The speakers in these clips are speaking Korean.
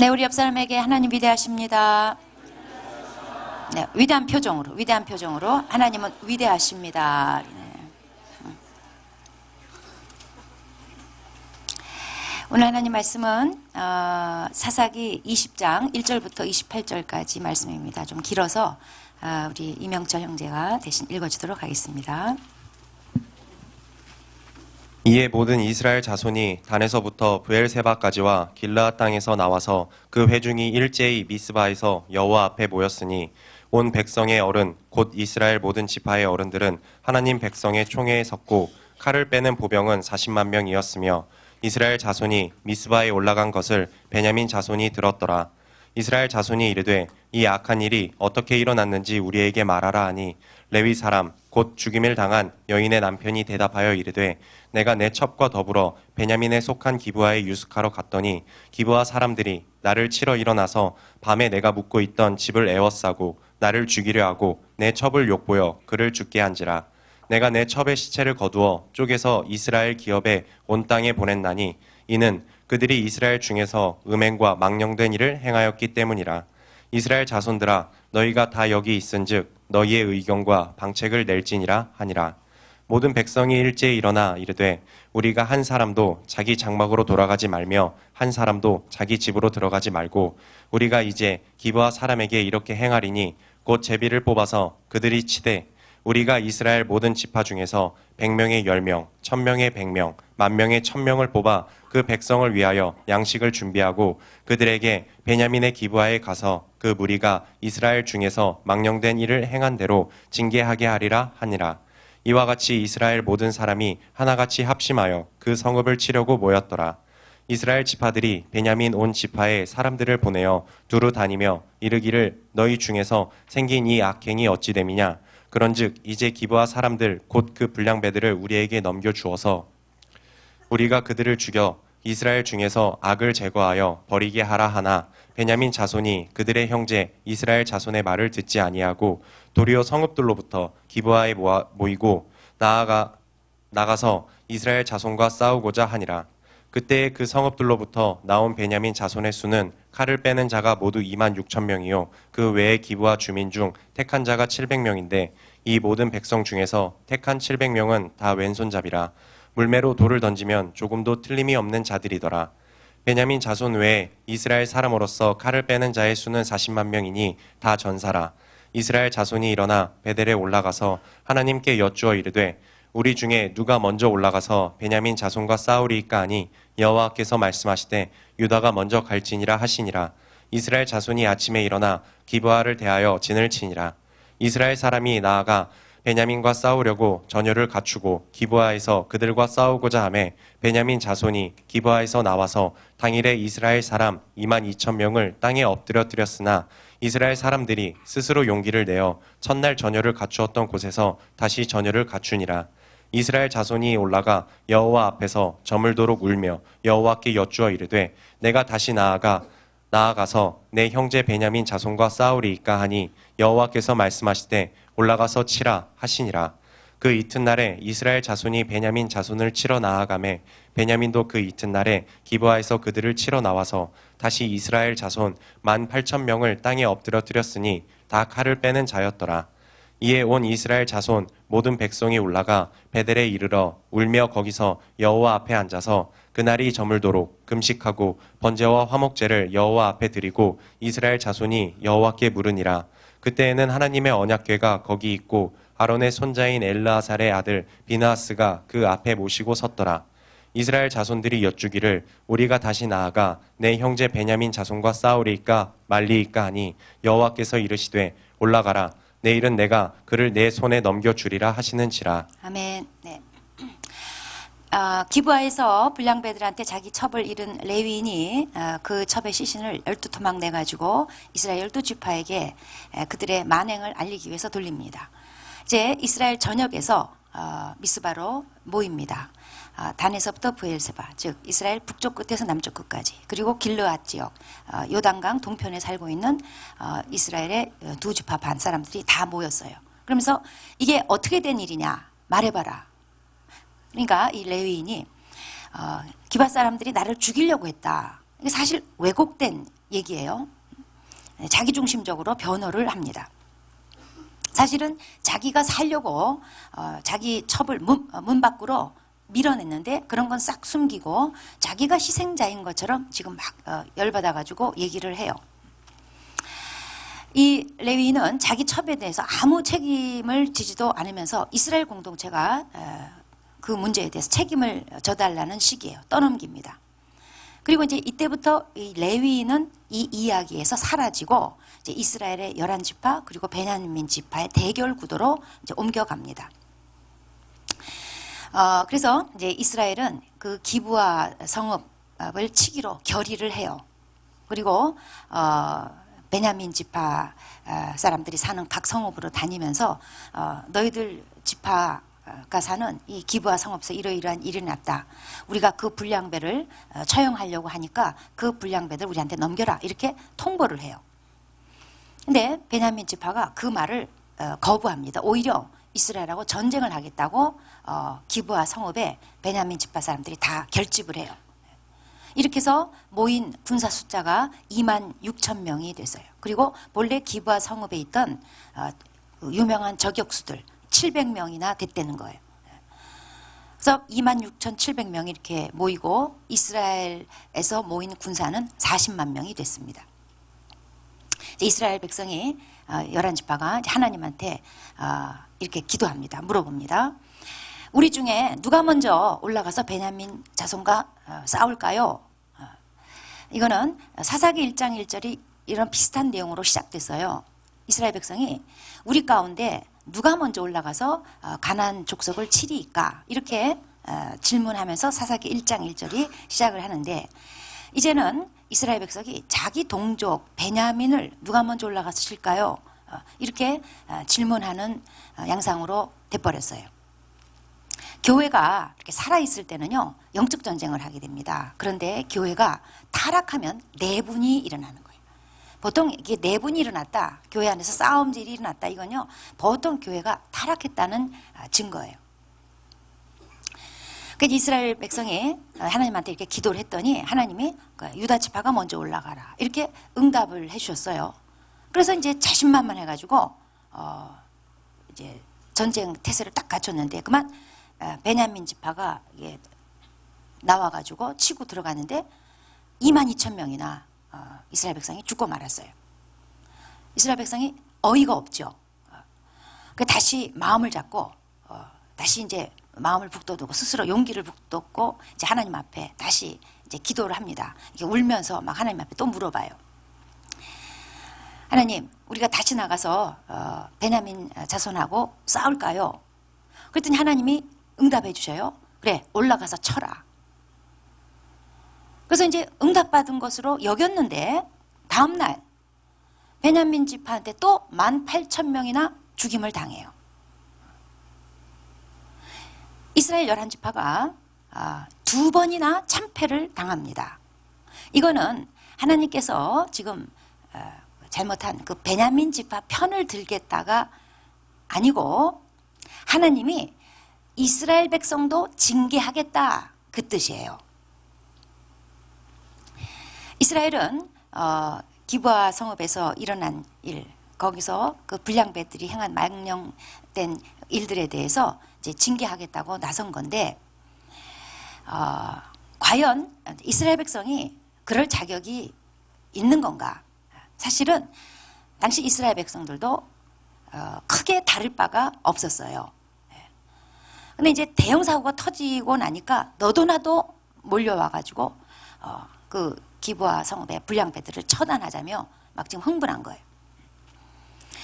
네, 우리 옆 사람에게 하나님 위대하십니다. 네, 위대한 표정으로 하나님은 위대하십니다. 오늘 하나님 말씀은 사사기 20장 1절부터 28절까지 말씀입니다. 좀 길어서 우리 이명철 형제가 대신 읽어주도록 하겠습니다. 이에 모든 이스라엘 자손이 단에서부터 브엘세바까지와 길르앗 땅에서 나와서 그 회중이 일제히 미스바에서 여호와 앞에 모였으니 온 백성의 어른 곧 이스라엘 모든 지파의 어른들은 하나님 백성의 총회에 섰고 칼을 빼는 보병은 40만 명이었으며 이스라엘 자손이 미스바에 올라간 것을 베냐민 자손이 들었더라. 이스라엘 자손이 이르되 이 악한 일이 어떻게 일어났는지 우리에게 말하라 하니 레위 사람 곧 죽임을 당한 여인의 남편이 대답하여 이르되 내가 내 첩과 더불어 베냐민에 속한 기브아에 유숙하러 갔더니 기브아 사람들이 나를 치러 일어나서 밤에 내가 묵고 있던 집을 에워싸고 나를 죽이려 하고 내 첩을 욕보여 그를 죽게 한지라. 내가 내 첩의 시체를 거두어 쪼개서 이스라엘 기업에 온 땅에 보냈나니 이는 그들이 이스라엘 중에서 음행과 망령된 일을 행하였기 때문이라. 이스라엘 자손들아 너희가 다 여기 있은즉 너희의 의견과 방책을 낼지니라 하니라. 모든 백성이 일제히 일어나 이르되 우리가 한 사람도 자기 장막으로 돌아가지 말며 한 사람도 자기 집으로 들어가지 말고 우리가 이제 기브아 사람에게 이렇게 행하리니 곧 제비를 뽑아서 그들이 치되 우리가 이스라엘 모든 지파 중에서 100명의 10명, 1000명의 100명, 10,000명의 1000명을 뽑아 그 백성을 위하여 양식을 준비하고 그들에게 베냐민의 기브아에 가서 그 무리가 이스라엘 중에서 망령된 일을 행한 대로 징계하게 하리라 하니라. 이와 같이 이스라엘 모든 사람이 하나같이 합심하여 그 성읍을 치려고 모였더라. 이스라엘 지파들이 베냐민 온 지파에 사람들을 보내어 두루 다니며 이르기를 너희 중에서 생긴 이 악행이 어찌 됨이냐. 그런즉 이제 기브아 사람들 곧 그 불량배들을 우리에게 넘겨주어서 우리가 그들을 죽여 이스라엘 중에서 악을 제거하여 버리게 하라 하나 베냐민 자손이 그들의 형제 이스라엘 자손의 말을 듣지 아니하고 도리어 성읍들로부터 기브아에 모이고 나가서 이스라엘 자손과 싸우고자 하니라. 그때 그 성읍들로부터 나온 베냐민 자손의 수는 칼을 빼는 자가 모두 26,000명이요 그 외에 기브아 주민 중 택한 자가 700명인데 이 모든 백성 중에서 택한 700명은 다 왼손잡이라. 물매로 돌을 던지면 조금도 틀림이 없는 자들이더라. 베냐민 자손 외에 이스라엘 사람으로서 칼을 빼는 자의 수는 40만 명이니 다 전사라. 이스라엘 자손이 일어나 베델에 올라가서 하나님께 여쭈어 이르되 우리 중에 누가 먼저 올라가서 베냐민 자손과 싸우리이까 하니 여호와께서 말씀하시되 유다가 먼저 갈지니라 하시니라. 이스라엘 자손이 아침에 일어나 기브아를 대하여 진을 치니라. 이스라엘 사람이 나아가 베냐민과 싸우려고 전열을 갖추고 기브아에서 그들과 싸우고자 하매 베냐민 자손이 기브아에서 나와서 당일에 이스라엘 사람 22,000명을 땅에 엎드려뜨렸으나 이스라엘 사람들이 스스로 용기를 내어 첫날 전열을 갖추었던 곳에서 다시 전열을 갖추니라. 이스라엘 자손이 올라가 여호와 앞에서 저물도록 울며 여호와께 여쭈어 이르되 내가 다시 나아가서 내 형제 베냐민 자손과 싸우리이까 하니 여호와께서 말씀하시되 올라가서 치라 하시니라. 그 이튿날에 이스라엘 자손이 베냐민 자손을 치러 나아가매 베냐민도 그 이튿날에 기브아에서 그들을 치러 나와서 다시 이스라엘 자손 18,000명을 땅에 엎드려뜨렸으니 다 칼을 빼는 자였더라. 이에 온 이스라엘 자손 모든 백성이 올라가 베델에 이르러 울며 거기서 여호와 앞에 앉아서 그날이 저물도록 금식하고 번제와 화목제를 여호와 앞에 드리고 이스라엘 자손이 여호와께 물으니라. 그때에는 하나님의 언약궤가 거기 있고 아론의 손자인 엘르아살의 아들 비느하스가 그 앞에 모시고 섰더라. 이스라엘 자손들이 여쭈기를 우리가 다시 나아가 내 형제 베냐민 자손과 싸우리이까 말리이까 하니 여호와께서 이르시되 올라가라. 내일은 내가 그를 내 손에 넘겨주리라 하시는지라. 아멘. 네. 기브아에서 불량배들한테 자기 첩을 잃은 레위인이 그 첩의 시신을 12토막 내가지고 이스라엘 12지파에게 그들의 만행을 알리기 위해서 돌립니다. 이제 이스라엘 전역에서 미스바로 모입니다. 단에서부터 브엘세바, 즉 이스라엘 북쪽 끝에서 남쪽 끝까지, 그리고 길르앗 지역, 요단강 동편에 살고 있는 이스라엘의 두 지파 반 사람들이 다 모였어요. 그러면서 이게 어떻게 된 일이냐 말해봐라. 그러니까 이 레위인이 기브아 사람들이 나를 죽이려고 했다. 이게 사실 왜곡된 얘기예요. 자기중심적으로 변호를 합니다. 사실은 자기가 살려고 자기 첩을 문 밖으로 밀어냈는데 그런 건 싹 숨기고 자기가 희생자인 것처럼 지금 막 열받아가지고 얘기를 해요. 이 레위인은 자기 첩에 대해서 아무 책임을 지지도 않으면서 이스라엘 공동체가 그 문제에 대해서 책임을 져달라는 식이에요. 떠넘깁니다. 그리고 이제 이때부터 이 레위인은 이 이야기에서 사라지고 이제 이스라엘의 11지파 그리고 베냐민 지파의 대결 구도로 이제 옮겨갑니다. 그래서 이제 이스라엘은 그 기브아 성읍을 치기로 결의를 해요. 그리고 베냐민 지파 사람들이 사는 각 성읍으로 다니면서 너희들 지파가 사는 이 기브아 성읍에서 이러이러한 일이 났다. 우리가 그 불량배를 처형하려고 하니까 그 불량배들 우리한테 넘겨라. 이렇게 통보를 해요. 근데 베냐민 지파가 그 말을 거부합니다. 오히려 이스라엘하고 전쟁을 하겠다고 기브아 성읍에 베냐민 지파 사람들이 다 결집을 해요. 이렇게 해서 모인 군사 숫자가 26,000명이 됐어요. 그리고 본래 기브아 성읍에 있던 유명한 저격수들 700명이나 됐다는 거예요. 그래서 26,700명이 이렇게 모이고 이스라엘에서 모인 군사는 40만 명이 됐습니다. 이스라엘 백성이 11지파가 하나님한테 이렇게 기도합니다. 물어봅니다. 우리 중에 누가 먼저 올라가서 베냐민 자손과 싸울까요? 이거는 사사기 1장 1절이 이런 비슷한 내용으로 시작됐어요. 이스라엘 백성이 우리 가운데 누가 먼저 올라가서 가나안 족속을 치리이까? 이렇게 질문하면서 사사기 1장 1절이 시작을 하는데 이제는 이스라엘 백성이 자기 동족 베냐민을 누가 먼저 올라가서 칠까요? 이렇게 질문하는 양상으로 돼버렸어요. 교회가 이렇게 살아있을 때는요, 영적 전쟁을 하게 됩니다. 그런데 교회가 타락하면 내분이 일어나는 거예요. 보통 이게 내분이 일어났다, 교회 안에서 싸움질이 일어났다, 이건요, 보통 교회가 타락했다는 증거예요. 그래서 이스라엘 백성이 하나님한테 이렇게 기도를 했더니 하나님이 유다 지파가 먼저 올라가라, 이렇게 응답을 해주셨어요. 그래서 이제 자신만만해가지고 이제 전쟁 태세를 딱 갖췄는데 그만 베냐민 지파가 나와가지고 치고 들어갔는데 22,000명이나 이스라엘 백성이 죽고 말았어요. 이스라엘 백성이 어이가 없죠. 다시 마음을 잡고 다시 이제 마음을 북돋우고 스스로 용기를 북돋고 이제 하나님 앞에 다시 이제 기도를 합니다. 이렇게 울면서 막 하나님 앞에 또 물어봐요. 하나님, 우리가 다시 나가서 베냐민 자손하고 싸울까요? 그랬더니 하나님이 응답해 주셔요. 그래, 올라가서 쳐라. 그래서 이제 응답받은 것으로 여겼는데 다음날 베냐민 지파한테 또 18,000명이나 죽임을 당해요. 이스라엘 11지파가 2번이나 참패를 당합니다. 이거는 하나님께서 지금 잘못한 그 베냐민 지파 편을 들겠다가 아니고 하나님이 이스라엘 백성도 징계하겠다, 그 뜻이에요. 이스라엘은 기브아 성읍에서 일어난 일, 거기서 그 불량배들이 행한 망령된 일들에 대해서 이제 징계하겠다고 나선 건데 과연 이스라엘 백성이 그럴 자격이 있는 건가? 사실은 당시 이스라엘 백성들도 크게 다를 바가 없었어요. 근데 이제 대형 사고가 터지고 나니까 너도 나도 몰려와가지고 그 기브아 성읍의 불량배들을 처단하자며 막 지금 흥분한 거예요.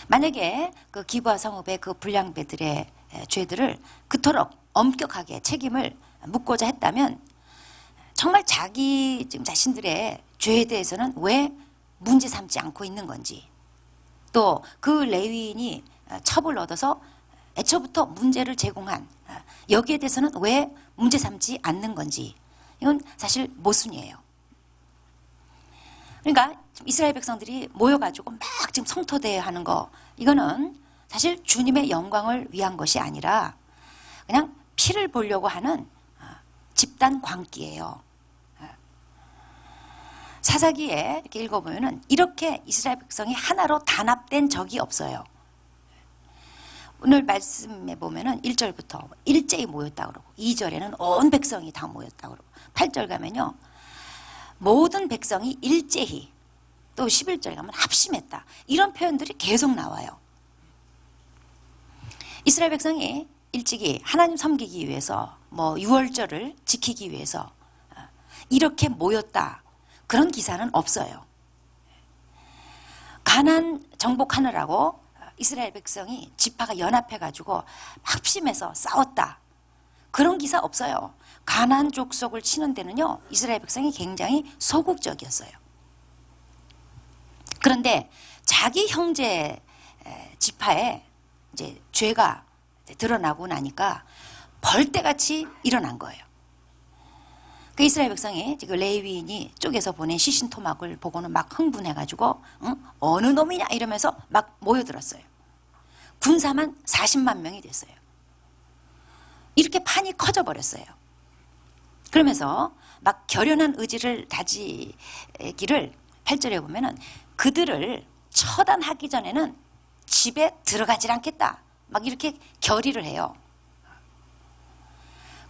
만약에 그 기브아 성읍의 그 불량배들의 죄들을 그토록 엄격하게 책임을 묻고자 했다면 정말 자기 지금 자신들의 죄에 대해서는 왜 문제 삼지 않고 있는 건지, 또 그 레위인이 첩을 얻어서 애초부터 문제를 제공한 여기에 대해서는 왜 문제 삼지 않는 건지, 이건 사실 모순이에요. 그러니까 이스라엘 백성들이 모여가지고 막 지금 성토대회 하는 거, 이거는 사실 주님의 영광을 위한 것이 아니라 그냥 피를 보려고 하는 집단 광기예요. 사사기에 이렇게 읽어보면은 이렇게 이스라엘 백성이 하나로 단합된 적이 없어요. 오늘 말씀에 보면은 1절부터 일제히 모였다 그러고 2절에는 온 백성이 다 모였다 그러고 8절 가면요 모든 백성이 일제히, 또 11절 가면 합심했다, 이런 표현들이 계속 나와요. 이스라엘 백성이 일찍이 하나님 섬기기 위해서 뭐 유월절을 지키기 위해서 이렇게 모였다, 그런 기사는 없어요. 가나안 정복하느라고 이스라엘 백성이 지파가 연합해 가지고 합심해서 싸웠다, 그런 기사 없어요. 가나안 족속을 치는 데는요 이스라엘 백성이 굉장히 소극적이었어요. 그런데 자기 형제 지파에 이제 죄가 드러나고 나니까 벌떼같이 일어난 거예요. 그 이스라엘 백성이 그 레위인이 쪽에서 보낸 시신 토막을 보고는 막 흥분해가지고 어느 놈이냐 이러면서 막 모여들었어요. 군사만 40만 명이 됐어요. 이렇게 판이 커져 버렸어요. 그러면서 막 결연한 의지를 다지기를 8절에 보면은 그들을 처단하기 전에는 집에 들어가질 않겠다, 막 이렇게 결의를 해요.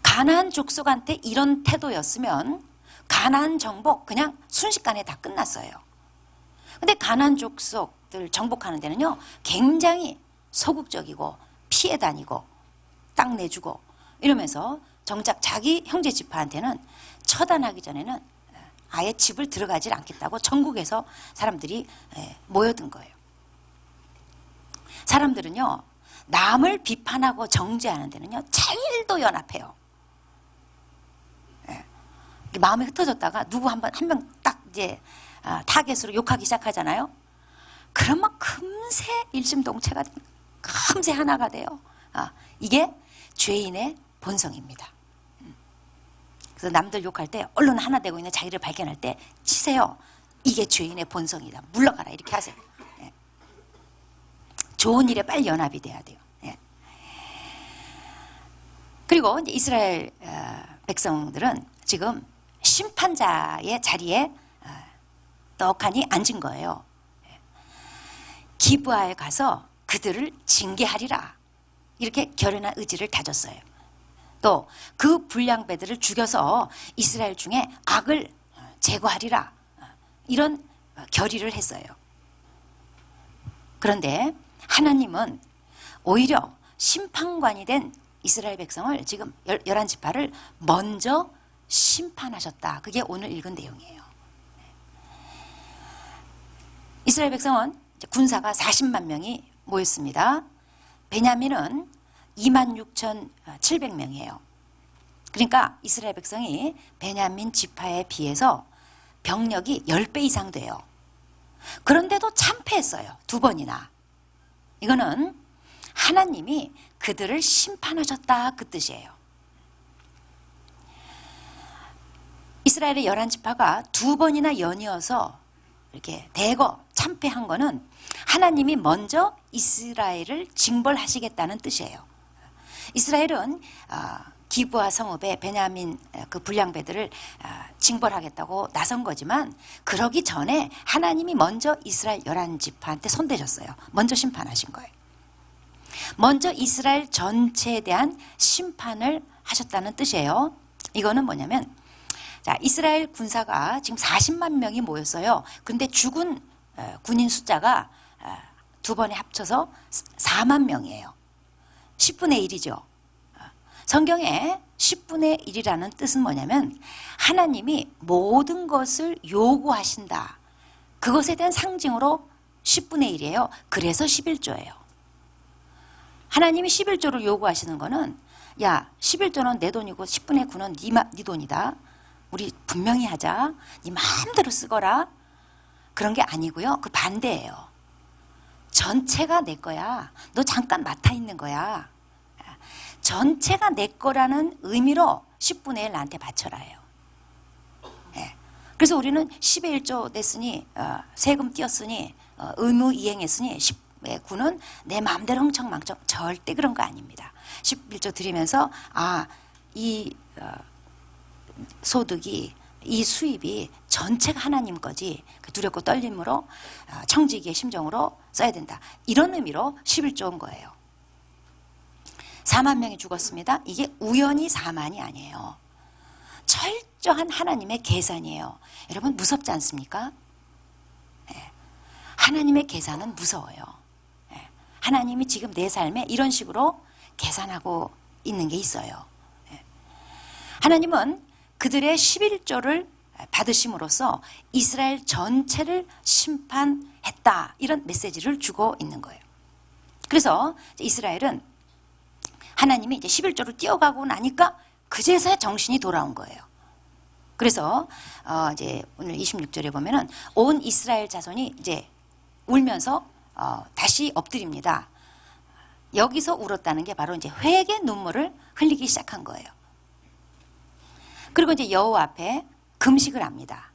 가나안 족속한테 이런 태도였으면 가나안 정복 그냥 순식간에 다 끝났어요. 근데 가나안 족속들 정복하는 데는요 굉장히 소극적이고 피해 다니고 땅 내주고 이러면서 정작 자기 형제 지파한테는 처단하기 전에는 아예 집을 들어가질 않겠다고 전국에서 사람들이 모여든 거예요. 사람들은요 남을 비판하고 정죄하는 데는요 제일도 연합해요. 마음이 흩어졌다가 누구 한 명 딱 이제 타겟으로 욕하기 시작하잖아요. 그러면 금세 일심동체가 금세 하나가 돼요. 이게 죄인의 본성입니다. 그래서 남들 욕할 때 얼른 하나 되고 있는 자기를 발견할 때 치세요. 이게 죄인의 본성이다. 물러가라 이렇게 하세요. 좋은 일에 빨리 연합이 돼야 돼요. 그리고 이제 이스라엘 백성들은 지금 심판자의 자리에 떡하니 앉은 거예요. 기브아에 가서 그들을 징계하리라, 이렇게 결연한 의지를 다졌어요. 또 그 불량배들을 죽여서 이스라엘 중에 악을 제거하리라, 이런 결의를 했어요. 그런데 하나님은 오히려 심판관이 된 이스라엘 백성을 지금 11지파를 먼저 심판하셨다. 그게 오늘 읽은 내용이에요. 이스라엘 백성은 군사가 40만 명이 모였습니다. 베냐민은 26,700명이에요. 그러니까 이스라엘 백성이 베냐민 지파에 비해서 병력이 10배 이상 돼요. 그런데도 참패했어요. 2번이나. 이거는 하나님이 그들을 심판하셨다, 그 뜻이에요. 이스라엘의 11지파가 2번이나 연이어서 이렇게 대거 참패한 거는 하나님이 먼저 이스라엘을 징벌하시겠다는 뜻이에요. 이스라엘은 기브아 성읍에 베냐민 그 불량배들을 징벌하겠다고 나선 거지만, 그러기 전에 하나님이 먼저 이스라엘 11지파한테 손대셨어요. 먼저 심판하신 거예요. 먼저 이스라엘 전체에 대한 심판을 하셨다는 뜻이에요. 이거는 뭐냐면, 자, 이스라엘 군사가 지금 40만 명이 모였어요. 근데 죽은 군인 숫자가 2번에 합쳐서 4만 명이에요. 10분의 1이죠. 성경에 10분의 1이라는 뜻은 뭐냐면 하나님이 모든 것을 요구하신다. 그것에 대한 상징으로 10분의 1이에요. 그래서 11조예요. 하나님이 11조를 요구하시는 거는, 야, 11조는 내 돈이고 10분의 9는 네 돈이다. 우리 분명히 하자. 네 마음대로 쓰거라. 그런 게 아니고요. 그 반대예요. 전체가 내 거야. 너 잠깐 맡아 있는 거야. 전체가 내 거라는 의미로 10분의 1 나한테 바쳐라요. 그래서 우리는 10의 1조 냈으니, 세금 띄었으니, 의무 이행했으니 10의 9는 내 마음대로 흥청망청, 절대 그런 거 아닙니다. 11조 드리면서 이 소득이, 이 수입이 전체가 하나님 거지 그 두렵고 떨림으로 청지기의 심정으로 써야 된다. 이런 의미로 11조 온 거예요. 4만 명이 죽었습니다. 이게 우연히 4만이 아니에요. 철저한 하나님의 계산이에요. 여러분 무섭지 않습니까? 네. 하나님의 계산은 무서워요. 네. 하나님이 지금 내 삶에 이런 식으로 계산하고 있는 게 있어요. 네. 하나님은 그들의 11조를 받으심으로써 이스라엘 전체를 심판했다. 이런 메시지를 주고 있는 거예요. 그래서 이스라엘은 하나님이 이제 11조를 띄어가고 나니까 그제서야 정신이 돌아온 거예요. 그래서 이제 오늘 26절에 보면은 온 이스라엘 자손이 이제 울면서 다시 엎드립니다. 여기서 울었다는 게 바로 이제 회개 눈물을 흘리기 시작한 거예요. 그리고 이제 여호와 앞에 금식을 합니다.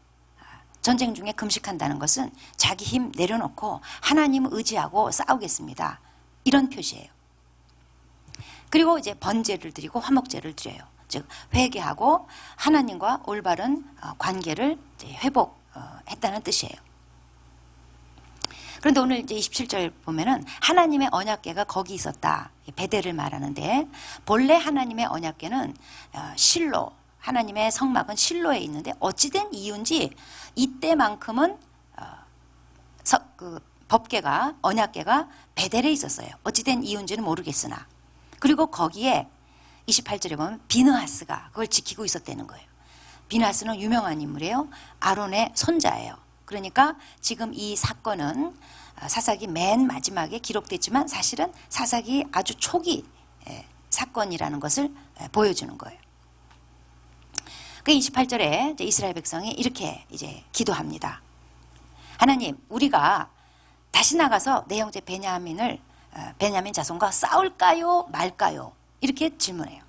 전쟁 중에 금식한다는 것은 자기 힘 내려놓고 하나님 의지하고 싸우겠습니다. 이런 표시예요. 그리고 이제 번제를 드리고 화목제를 드려요. 즉 회개하고 하나님과 올바른 관계를 이제 회복했다는 뜻이에요. 그런데 오늘 이제 27절 보면은 하나님의 언약궤가 거기 있었다. 베델을 말하는데 본래 하나님의 언약궤는 실로 하나님의 성막은 실로에 있는데 어찌된 이유인지 이때만큼은 그 법궤가 언약궤가 베델에 있었어요. 어찌된 이유인지는 모르겠으나 그리고 거기에 28절에 보면 비느하스가 그걸 지키고 있었다는 거예요. 비느하스는 유명한 인물이에요. 아론의 손자예요. 그러니까 지금 이 사건은 사사기 맨 마지막에 기록됐지만 사실은 사사기 아주 초기 사건이라는 것을 보여주는 거예요. 그 28절에 이스라엘 백성이 이렇게 이제 기도합니다. 하나님, 우리가 다시 나가서 내 형제 베냐민 자손과 싸울까요, 말까요? 이렇게 질문해요.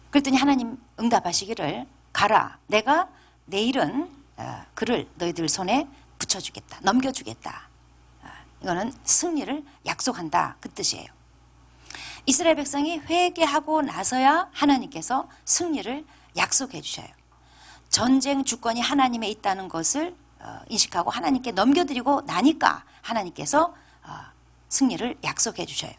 그랬더니 하나님 응답하시기를 가라. 내가 내일은 그를 너희들 손에 붙여주겠다. 넘겨주겠다. 이거는 승리를 약속한다. 그 뜻이에요. 이스라엘 백성이 회개하고 나서야 하나님께서 승리를 약속해 주셔요. 전쟁 주권이 하나님에 있다는 것을 인식하고 하나님께 넘겨드리고 나니까 하나님께서 승리를 약속해 주셔요.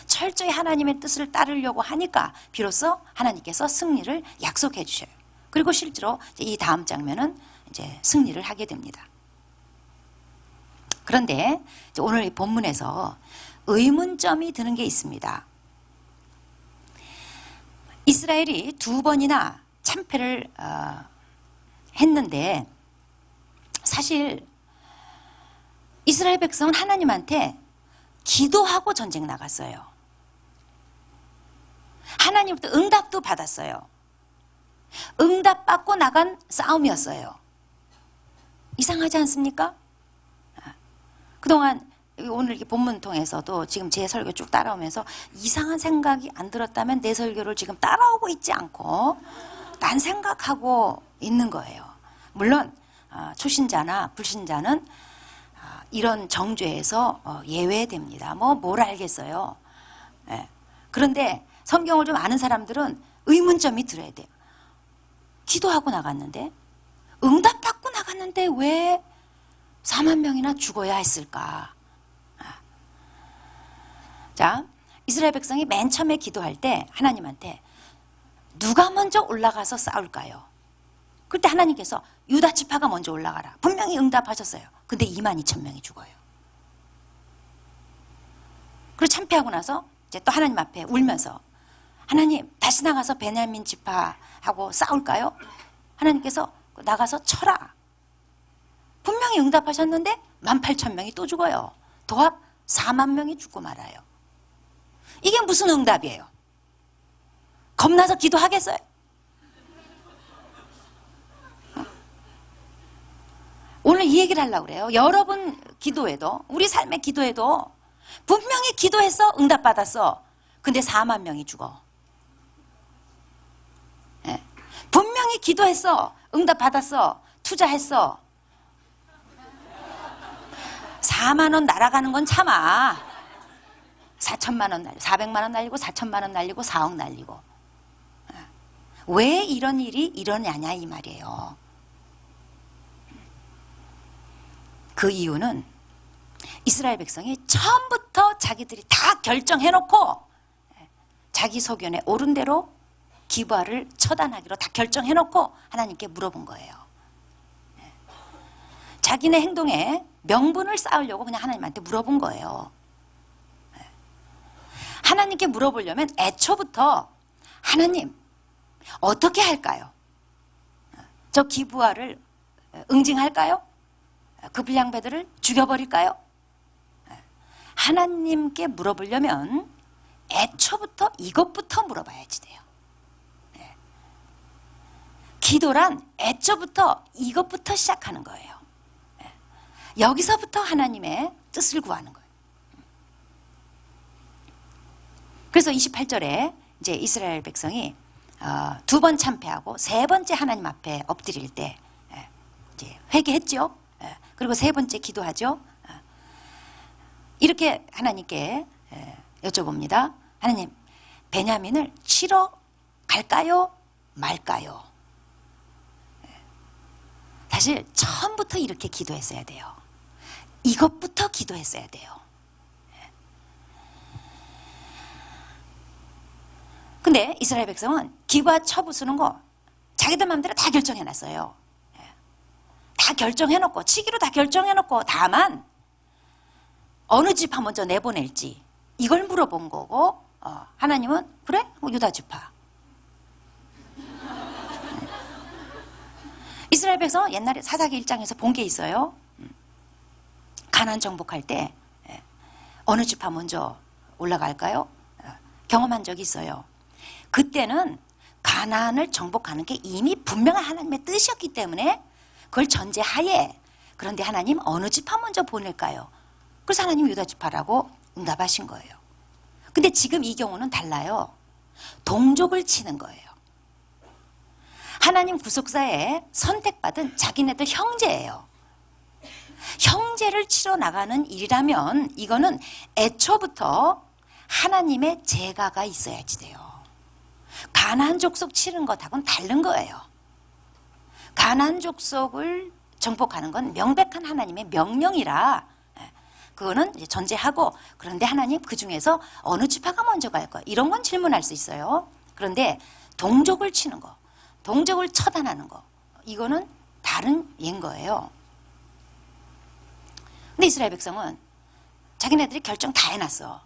철저히 하나님의 뜻을 따르려고 하니까 비로소 하나님께서 승리를 약속해 주셔요. 그리고 실제로 이 다음 장면은 이제 승리를 하게 됩니다. 그런데 오늘 이 본문에서 의문점이 드는 게 있습니다. 이스라엘이 2번이나 참패를 했는데 사실 이스라엘 백성은 하나님한테 기도하고 전쟁 나갔어요. 하나님부터 응답도 받았어요. 응답받고 나간 싸움이었어요. 이상하지 않습니까? 그동안 오늘 이렇게 본문 통해서도 지금 제 설교 쭉 따라오면서 이상한 생각이 안 들었다면 내 설교를 지금 따라오고 있지 않고 난 생각하고 있는 거예요. 물론 초신자나 불신자는 이런 정죄에서 예외됩니다. 뭘 알겠어요. 네. 그런데 성경을 좀 아는 사람들은 의문점이 들어야 돼요. 기도하고 나갔는데 응답받고 나갔는데 왜 4만 명이나 죽어야 했을까? 자, 이스라엘 백성이 맨 처음에 기도할 때 하나님한테 누가 먼저 올라가서 싸울까요? 그때 하나님께서 유다 지파가 먼저 올라가라. 분명히 응답하셨어요. 근데 22,000명이 죽어요. 그리고 참패하고 나서 이제 또 하나님 앞에 울면서 하나님 다시 나가서 베냐민 지파하고 싸울까요? 하나님께서 나가서 쳐라. 분명히 응답하셨는데 18,000명이 또 죽어요. 도합 4만 명이 죽고 말아요. 이게 무슨 응답이에요? 겁나서 기도하겠어요? 오늘 이 얘기를 하려고 그래요. 여러분 기도에도 우리 삶의 기도에도 분명히 기도해서 응답받았어. 근데 4만 명이 죽어. 네. 분명히 기도했어. 응답받았어. 투자했어. 4만 원 날아가는 건 참아. 4천만 원 날리고 400만 원 날리고 4천만 원 날리고 4억 날리고. 왜 이런 일이 일어나냐 이 말이에요. 그 이유는 이스라엘 백성이 처음부터 자기들이 다 결정해놓고 자기 소견에 옳은 대로 기부를 처단하기로 다 결정해놓고 하나님께 물어본 거예요. 자기네 행동에 명분을 쌓으려고 그냥 하나님한테 물어본 거예요. 하나님께 물어보려면 애초부터 하나님 어떻게 할까요? 저 기부화를 응징할까요? 그 불량배들을 죽여버릴까요? 하나님께 물어보려면 애초부터 이것부터 물어봐야지 돼요. 기도란 애초부터 이것부터 시작하는 거예요. 여기서부터 하나님의 뜻을 구하는 거예요. 그래서 28절에 이제 이스라엘 백성이 2번 참패하고 3번째 하나님 앞에 엎드릴 때 이제 회개했죠. 그리고 3번째 기도하죠. 이렇게 하나님께 여쭤봅니다. 하나님, 베냐민을 치러 갈까요? 말까요? 사실 처음부터 이렇게 기도했어야 돼요. 이것부터 기도했어야 돼요. 근데 이스라엘 백성은 기부와 처부 쓰는 거 자기들 마음대로 다 결정해놨어요. 다 결정해놓고 치기로 다 결정해놓고 다만 어느 지파 먼저 내보낼지 이걸 물어본 거고 하나님은 그래? 유다 지파. 이스라엘 백성은 옛날에 사사기 1장에서 본 게 있어요. 가나안 정복할 때 어느 지파 먼저 올라갈까요? 경험한 적이 있어요. 그때는 가나안을 정복하는 게 이미 분명한 하나님의 뜻이었기 때문에 그걸 전제하에 그런데 하나님 어느 지파 먼저 보낼까요? 그래서 하나님 유다 지파라고 응답하신 거예요. 근데 지금 이 경우는 달라요. 동족을 치는 거예요. 하나님 구속사에 선택받은 자기네들 형제예요. 형제를 치러 나가는 일이라면 이거는 애초부터 하나님의 제가가 있어야지 돼요. 가나안 족속 치는 것하고는 다른 거예요. 가나안 족속을 정복하는 건 명백한 하나님의 명령이라 그거는 이제 전제하고 그런데 하나님 그 중에서 어느 지파가 먼저 갈까? 이런 건 질문할 수 있어요. 그런데 동족을 치는 거, 동족을 처단하는 거 이거는 다른 예인 거예요. 근데 이스라엘 백성은 자기네들이 결정 다 해놨어.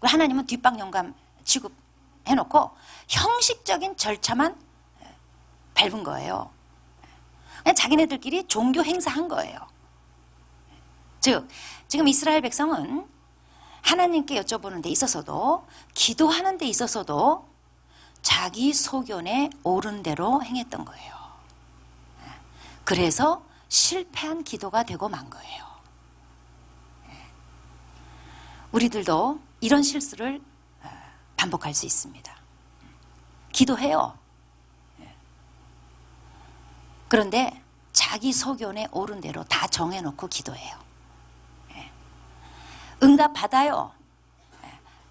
그리고 하나님은 뒷방 영감 취급해놓고 형식적인 절차만 밟은 거예요. 그냥 자기네들끼리 종교 행사한 거예요. 즉 지금 이스라엘 백성은 하나님께 여쭤보는 데 있어서도 기도하는 데 있어서도 자기 소견에 옳은 대로 행했던 거예요. 그래서 실패한 기도가 되고 만 거예요. 우리들도 이런 실수를 반복할 수 있습니다. 기도해요. 그런데 자기 소견에 옳은 대로 다 정해놓고 기도해요. 응답 받아요.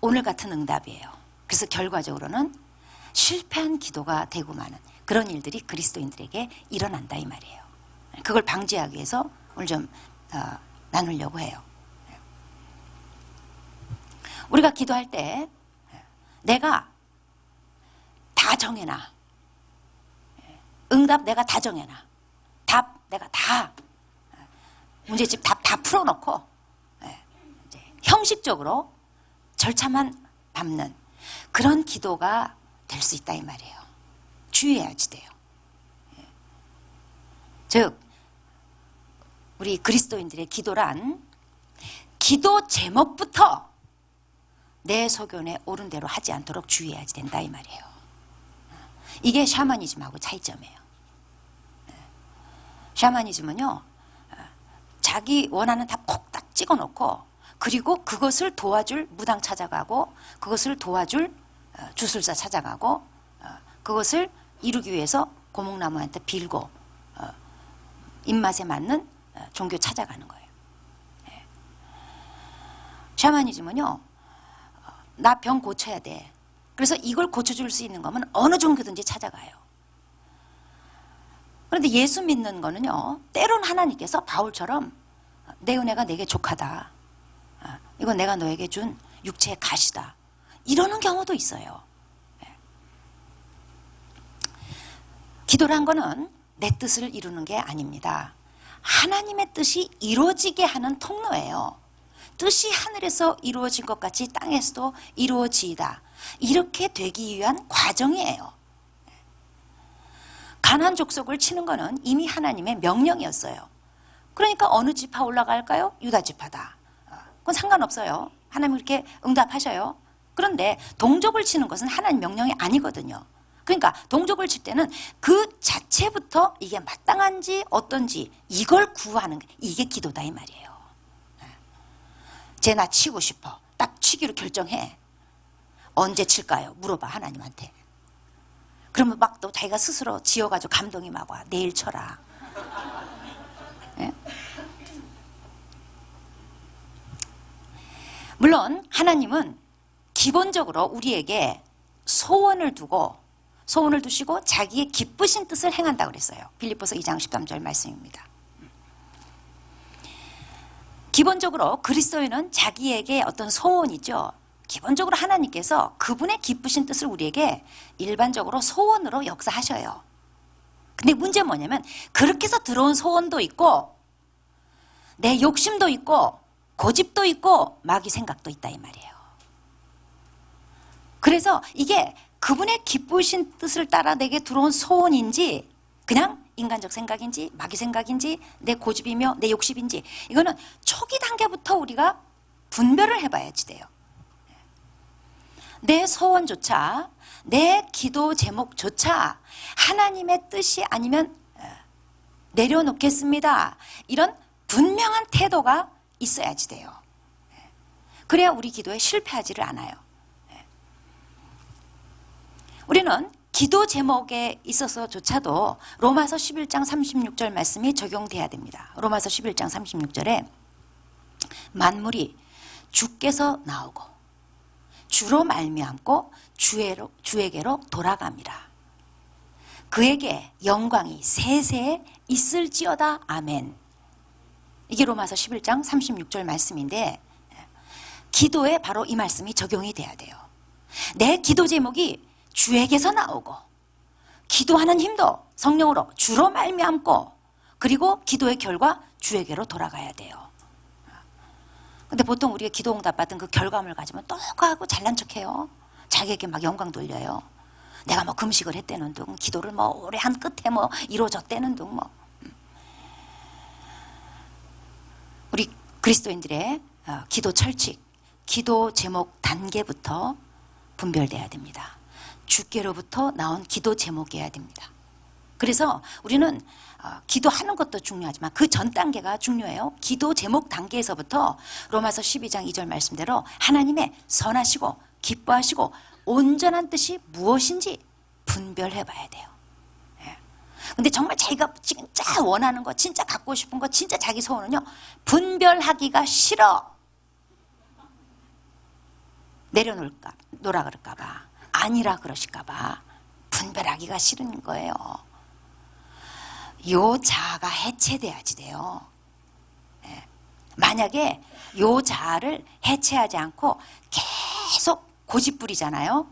오늘 같은 응답이에요. 그래서 결과적으로는 실패한 기도가 되고 마는 그런 일들이 그리스도인들에게 일어난다 이 말이에요. 그걸 방지하기 위해서 오늘 좀 나누려고 해요. 우리가 기도할 때 내가 다 정해놔. 응답 내가 다 정해놔. 답 내가 다 문제집 답 다 풀어놓고 이제 형식적으로 절차만 밟는 그런 기도가 될 수 있다 이 말이에요. 주의해야지 돼요. 즉 우리 그리스도인들의 기도란 기도 제목부터 내 소견에 옳은 대로 하지 않도록 주의해야지 된다 이 말이에요. 이게 샤머니즘하고 차이점이에요. 샤머니즘은요 자기 원하는 답 콕딱 찍어놓고 그리고 그것을 도와줄 무당 찾아가고 그것을 도와줄 주술사 찾아가고 그것을 이루기 위해서 고목나무한테 빌고 입맛에 맞는 종교 찾아가는 거예요. 샤머니즘은요 나 병 고쳐야 돼. 그래서 이걸 고쳐줄 수 있는 거면 어느 종교든지 찾아가요. 그런데 예수 믿는 거는요 때론 하나님께서 바울처럼 내 은혜가 내게 족하다. 이건 내가 너에게 준 육체의 가시다. 이러는 경우도 있어요. 기도란 거는 내 뜻을 이루는 게 아닙니다. 하나님의 뜻이 이루어지게 하는 통로예요. 뜻이 하늘에서 이루어진 것 같이 땅에서도 이루어지이다. 이렇게 되기 위한 과정이에요. 가나안 족속을 치는 거는 이미 하나님의 명령이었어요. 그러니까 어느 지파 올라갈까요? 유다 지파다. 그건 상관없어요. 하나님 그렇게 응답하셔요. 그런데 동족을 치는 것은 하나님 명령이 아니거든요. 그러니까 동족을 칠 때는 그 자체부터 이게 마땅한지 어떤지 이걸 구하는 게 이게 기도다 이 말이에요. 쟤 나 치고 싶어. 딱 치기로 결정해. 언제 칠까요? 물어봐 하나님한테. 그러면 막 또 자기가 스스로 지어가지고 감동이 막 와. 내일 쳐라. 예? 물론 하나님은 기본적으로 우리에게 소원을 두시고 자기의 기쁘신 뜻을 행한다고 그랬어요. 빌립보서 2장 13절 말씀입니다. 기본적으로 그리스도인은 자기에게 어떤 소원이죠. 기본적으로 하나님께서 그분의 기쁘신 뜻을 우리에게 일반적으로 소원으로 역사하셔요. 근데 문제는 뭐냐면 그렇게 해서 들어온 소원도 있고 내 욕심도 있고 고집도 있고 마귀 생각도 있다 이 말이에요. 그래서 이게 그분의 기쁘신 뜻을 따라 내게 들어온 소원인지 그냥 인간적 생각인지 마귀 생각인지 내 고집이며 내 욕심인지 이거는 초기 단계부터 우리가 분별을 해봐야지 돼요. 내 소원조차 내 기도 제목조차 하나님의 뜻이 아니면 내려놓겠습니다. 이런 분명한 태도가 있어야지 돼요. 그래야 우리 기도에 실패하지를 않아요. 우리는 기도 제목에 있어서조차도 로마서 11장 36절 말씀이 적용돼야 됩니다. 로마서 11장 36절에 만물이 주께서 나오고 주로 말미암고 주에게로 돌아갑니다. 그에게 영광이 세세에 있을지어다. 아멘. 이게 로마서 11장 36절 말씀인데 기도에 바로 이 말씀이 적용이 돼야 돼요. 내 기도 제목이 주에게서 나오고 기도하는 힘도 성령으로 주로 말미암고 그리고 기도의 결과 주에게로 돌아가야 돼요. 근데 보통 우리가 기도 응답 받은 그 결과물 가지면 또 가고 잘난 척해요. 자기에게 막 영광 돌려요. 내가 뭐 금식을 했다는 둥, 기도를 뭐 오래 한 끝에 뭐 이루어졌다는 둥 뭐. 우리 그리스도인들의 기도 철칙, 기도 제목 단계부터 분별돼야 됩니다. 주께로부터 나온 기도 제목이어야 됩니다. 그래서 우리는 기도하는 것도 중요하지만 그 전 단계가 중요해요. 기도 제목 단계에서부터 로마서 12장 2절 말씀대로 하나님의 선하시고 기뻐하시고 온전한 뜻이 무엇인지 분별해 봐야 돼요. 근데 정말 자기가 진짜 원하는 거, 진짜 갖고 싶은 거, 진짜 자기 소원은요, 분별하기가 싫어. 내려놓으라 그럴까봐, 아니라 그러실까봐 분별하기가 싫은 거예요. 요 자아가 해체돼야지 돼요. 만약에 요 자아를 해체하지 않고 계속 고집 부리잖아요.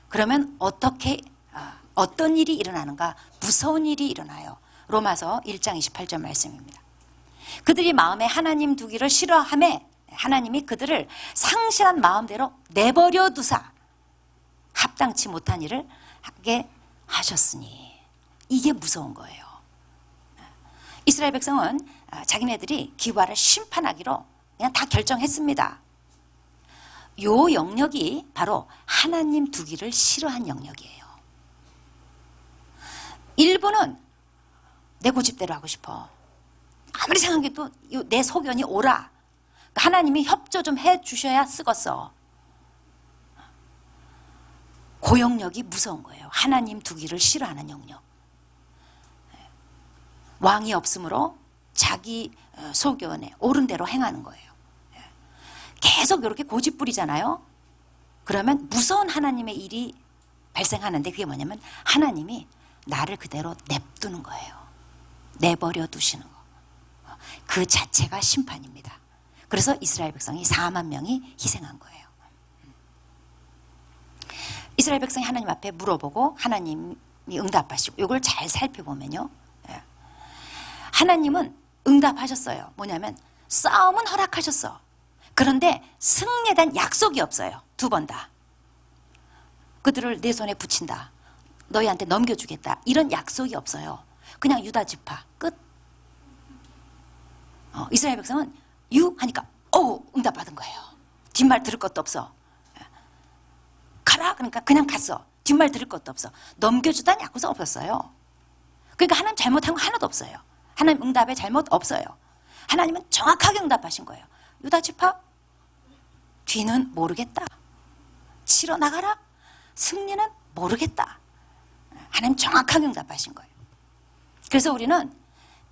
그러면 어떤 일이 일어나는가? 무서운 일이 일어나요. 로마서 1장 28절 말씀입니다. 그들이 마음에 하나님 두기를 싫어하매 하나님이 그들을 상실한 마음대로 내버려 두사 합당치 못한 일을 하게 하셨으니 이게 무서운 거예요. 이스라엘 백성은 자기네들이 기와를 심판하기로 그냥 다 결정했습니다. 요 영역이 바로 하나님 두기를 싫어한 영역이에요. 일부는 내 고집대로 하고 싶어. 아무리 생각해도 내 소견이 옳아. 하나님이 협조 좀 해주셔야 쓰겄어. 그 영역이 무서운 거예요. 하나님 두기를 싫어하는 영역. 왕이 없으므로 자기 소견에 옳은 대로 행하는 거예요. 계속 이렇게 고집 부리잖아요. 그러면 무서운 하나님의 일이 발생하는데 그게 뭐냐면 하나님이 나를 그대로 냅두는 거예요. 내버려 두시는 거. 그 자체가 심판입니다. 그래서 이스라엘 백성이 4만 명이 희생한 거예요. 이스라엘 백성이 하나님 앞에 물어보고 하나님이 응답하시고, 이걸 잘 살펴보면요, 하나님은 응답하셨어요. 뭐냐면 싸움은 허락하셨어. 그런데 승리에 대한 약속이 없어요. 두 번 다. 그들을 내 손에 붙인다, 너희한테 넘겨주겠다, 이런 약속이 없어요. 그냥 유다 지파 끝. 이스라엘 백성은 유 하니까 응답받은 거예요. 뒷말 들을 것도 없어. 가라 그러니까 그냥 갔어. 뒷말 들을 것도 없어. 넘겨주다는 약속 없었어요. 그러니까 하나님 잘못한 거 하나도 없어요. 하나님 응답에 잘못 없어요. 하나님은 정확하게 응답하신 거예요. 유다 지파 뒤는 모르겠다, 치러 나가라, 승리는 모르겠다. 하나님 정확하게 응답하신 거예요. 그래서 우리는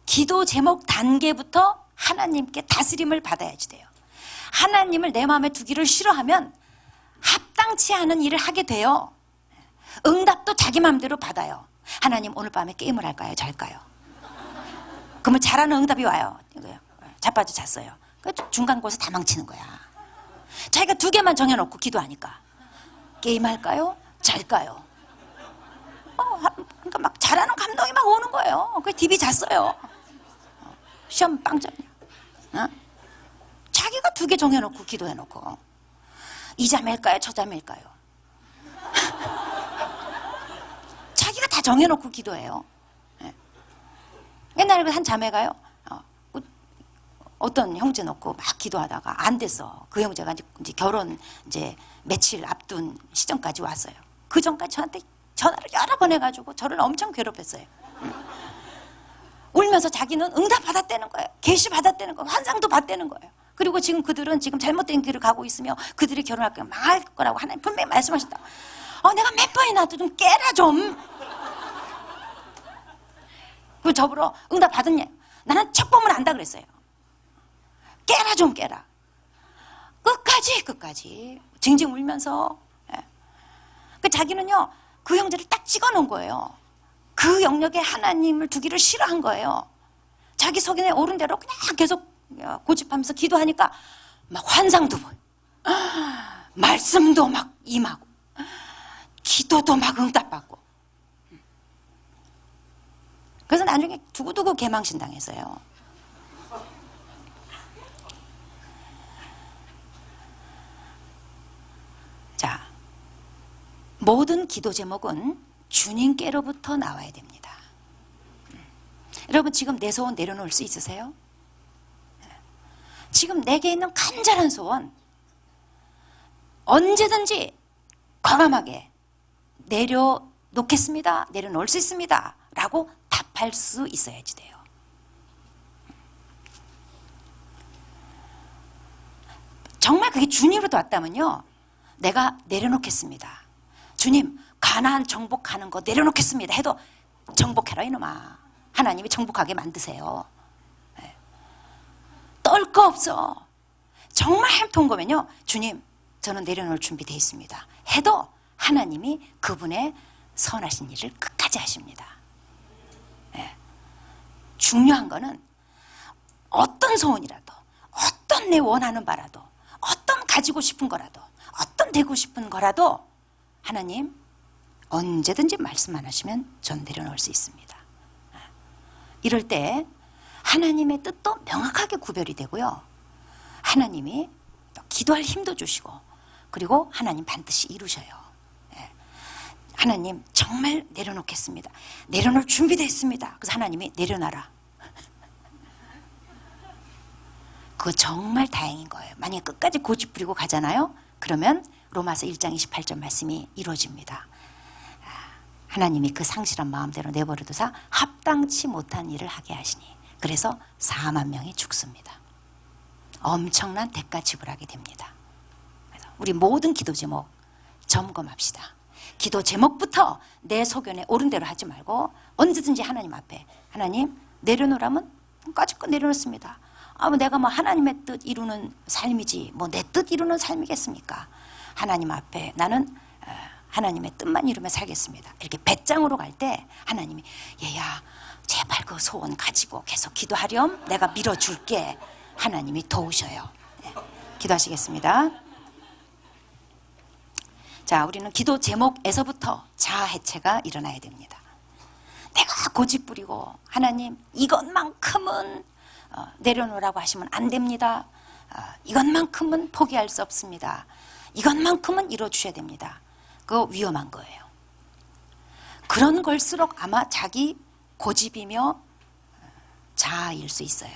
기도 제목 단계부터 하나님께 다스림을 받아야지 돼요. 하나님을 내 마음에 두기를 싫어하면 합당치 않은 일을 하게 돼요. 응답도 자기 마음대로 받아요. 하나님 오늘 밤에 게임을 할까요? 잘까요? 그러면 잘하는 응답이 와요. 자빠져 잤어요. 중간 곳에 다 망치는 거야. 자기가 2개만 정해놓고 기도하니까 게임할까요? 잘까요? 그러니까 막 잘하는 감동이 막 오는 거예요. 그 DB 잤어요. 시험 빵점이야. 자기가 2개 정해놓고 기도해놓고 이 자매일까요? 저 자매일까요? 자기가 다 정해놓고 기도해요. 옛날에 한 자매가요, 어떤 형제 놓고 막 기도하다가 안 됐어. 그 형제가 이제 결혼 이제 며칠 앞둔 시점까지 왔어요. 그 전까지 저한테 전화를 여러 번 해가지고 저를 엄청 괴롭혔어요. 울면서 자기는 응답 받았다는 거예요. 계시 받았다는 거예요. 환상도 받다는 거예요. 그리고 지금 그들은 지금 잘못된 길을 가고 있으며 그들이 결혼할 거면 망할 거라고 하나님 분명히 말씀하셨다. 내가 몇 번이나 좀 깨라 좀. 그 저보러 응답 받았냐? 나는 첫 보면 안다 그랬어요. 깨라 좀 깨라. 끝까지 징징 울면서. 그 자기는요, 그 형제를 딱 찍어놓은 거예요. 그 영역에 하나님을 두기를 싫어한 거예요. 자기 속에 오른 대로 그냥 계속 고집하면서 기도하니까 막 환상도 보여, 말씀도 막 임하고, 기도도 막 응답받고. 그래서 나중에 두고두고 개망신 당했어요. 자, 모든 기도 제목은 주님께로부터 나와야 됩니다. 여러분 지금 내 소원 내려놓을 수 있으세요? 지금 내게 있는 간절한 소원 언제든지 과감하게 내려놓겠습니다, 내려놓을 수 있습니다 라고 답할 수 있어야지 돼요. 정말 그게 주님으로부터 왔다면요, 내가 내려놓겠습니다, 주님 가나안 정복하는 거 내려놓겠습니다 해도 정복해라 이놈아. 하나님이 정복하게 만드세요. 떨 거 없어. 정말 햄통 거면요, 주님 저는 내려놓을 준비 되어 있습니다 해도 하나님이 그분의 선하신 일을 끝까지 하십니다. 중요한 거는 어떤 소원이라도, 어떤 내 원하는 바라도, 어떤 가지고 싶은 거라도, 어떤 되고 싶은 거라도 하나님 언제든지 말씀 안 하시면 전 내려놓을 수 있습니다. 이럴 때 하나님의 뜻도 명확하게 구별이 되고요, 하나님이 기도할 힘도 주시고, 그리고 하나님 반드시 이루셔요. 하나님 정말 내려놓겠습니다, 내려놓을 준비되어 있습니다. 그래서 하나님이 내려놔라. 그거 정말 다행인 거예요. 만약에 끝까지 고집 부리고 가잖아요, 그러면 로마서 1장 28절 말씀이 이루어집니다. 하나님이 그 상실한 마음대로 내버려두사 합당치 못한 일을 하게 하시니 그래서 4만 명이 죽습니다. 엄청난 대가 지불하게 됩니다. 그래서 우리 모든 기도 제목 점검합시다. 기도 제목부터 내 소견에 옳은 대로 하지 말고 언제든지 하나님 앞에, 하나님 내려놓으라면 까짓거 내려놓습니다. 내가 하나님의 뜻 이루는 삶이지 내 뜻 이루는 삶이겠습니까? 하나님 앞에 나는 하나님의 뜻만 이루며 살겠습니다. 이렇게 배짱으로 갈 때 하나님이 얘야 제발 그 소원 가지고 계속 기도하렴. 내가 밀어줄게. 하나님이 도우셔요. 네, 기도하시겠습니다. 자, 우리는 기도 제목에서부터 자아 해체가 일어나야 됩니다. 내가 고집부리고 하나님 이것만큼은 내려놓으라고 하시면 안 됩니다. 이것만큼은 포기할 수 없습니다. 이것만큼은 이뤄주셔야 됩니다. 그거 위험한 거예요. 그런 걸수록 아마 자기 고집이며 자아일 수 있어요.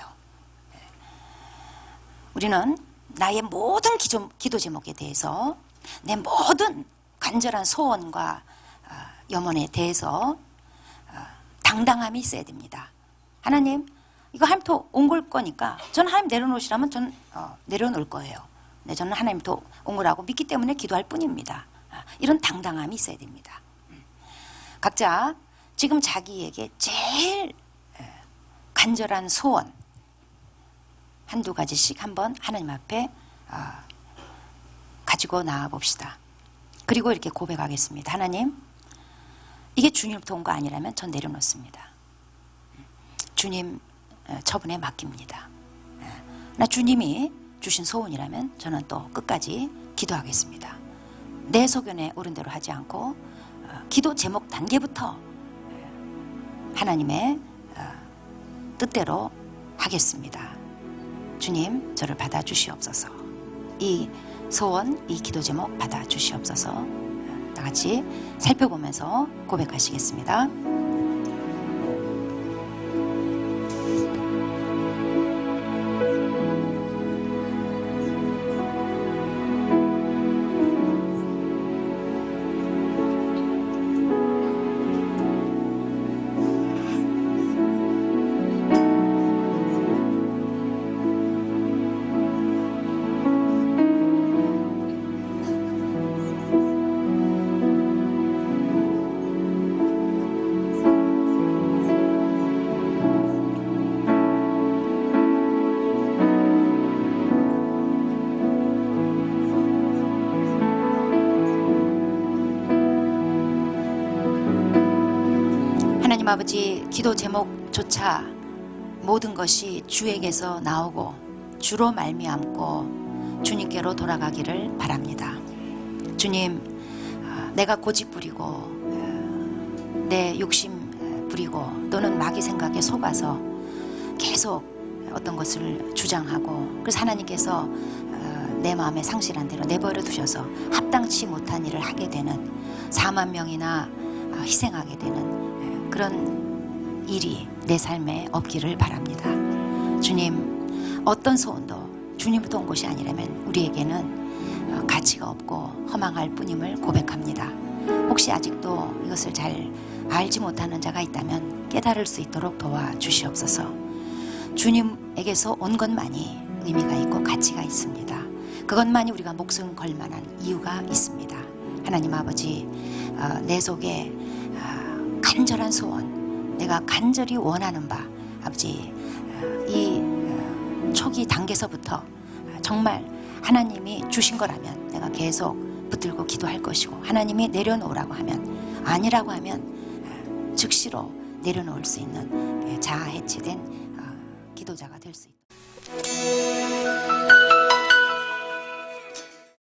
우리는 나의 모든 기도 제목에 대해서 내 모든 간절한 소원과 염원에 대해서 당당함이 있어야 됩니다. 하나님 이거 하나님도 온 거니까 저는 하나님 내려놓으시라면 저는 내려놓을 거예요. 네, 저는 하나님도 온 거라고 믿기 때문에 기도할 뿐입니다. 이런 당당함이 있어야 됩니다. 각자 지금 자기에게 제일 간절한 소원 한두 가지씩 한번 하나님 앞에 가지고 나와 봅시다. 그리고 이렇게 고백하겠습니다. 하나님 이게 주님부터 온 거 아니라면 전 내려놓습니다. 주님 처분에 맡깁니다. 나 주님이 주신 소원이라면 저는 또 끝까지 기도하겠습니다. 내 소견에 옳은 대로 하지 않고 기도 제목 단계부터 하나님의 뜻대로 하겠습니다. 주님 저를 받아주시옵소서. 이 소원, 이 기도 제목 받아주시옵소서. 다 같이 살펴보면서 고백하시겠습니다. 하나님 아버지, 기도 제목조차 모든 것이 주에게서 나오고 주로 말미암고 주님께로 돌아가기를 바랍니다. 주님, 내가 고집 부리고 내 욕심 부리고 또는 마귀 생각에 속아서 계속 어떤 것을 주장하고, 그래서 하나님께서 내 마음에 상실한 대로 내버려 두셔서 합당치 못한 일을 하게 되는, 4만 명이나 희생하게 되는 그런 일이 내 삶에 없기를 바랍니다. 주님, 어떤 소원도 주님부터 온 것이 아니라면 우리에게는 가치가 없고 허망할 뿐임을 고백합니다. 혹시 아직도 이것을 잘 알지 못하는 자가 있다면 깨달을 수 있도록 도와주시옵소서. 주님에게서 온 것만이 의미가 있고 가치가 있습니다. 그것만이 우리가 목숨 걸 만한 이유가 있습니다. 하나님 아버지, 내 속에 간절한 소원, 내가 간절히 원하는 바, 아버지, 이 초기 단계에서부터 정말 하나님이 주신 거라면 내가 계속 붙들고 기도할 것이고, 하나님이 내려놓으라고 하면, 아니라고 하면 즉시로 내려놓을 수 있는 자아 해체된 기도자가 될 수 있다.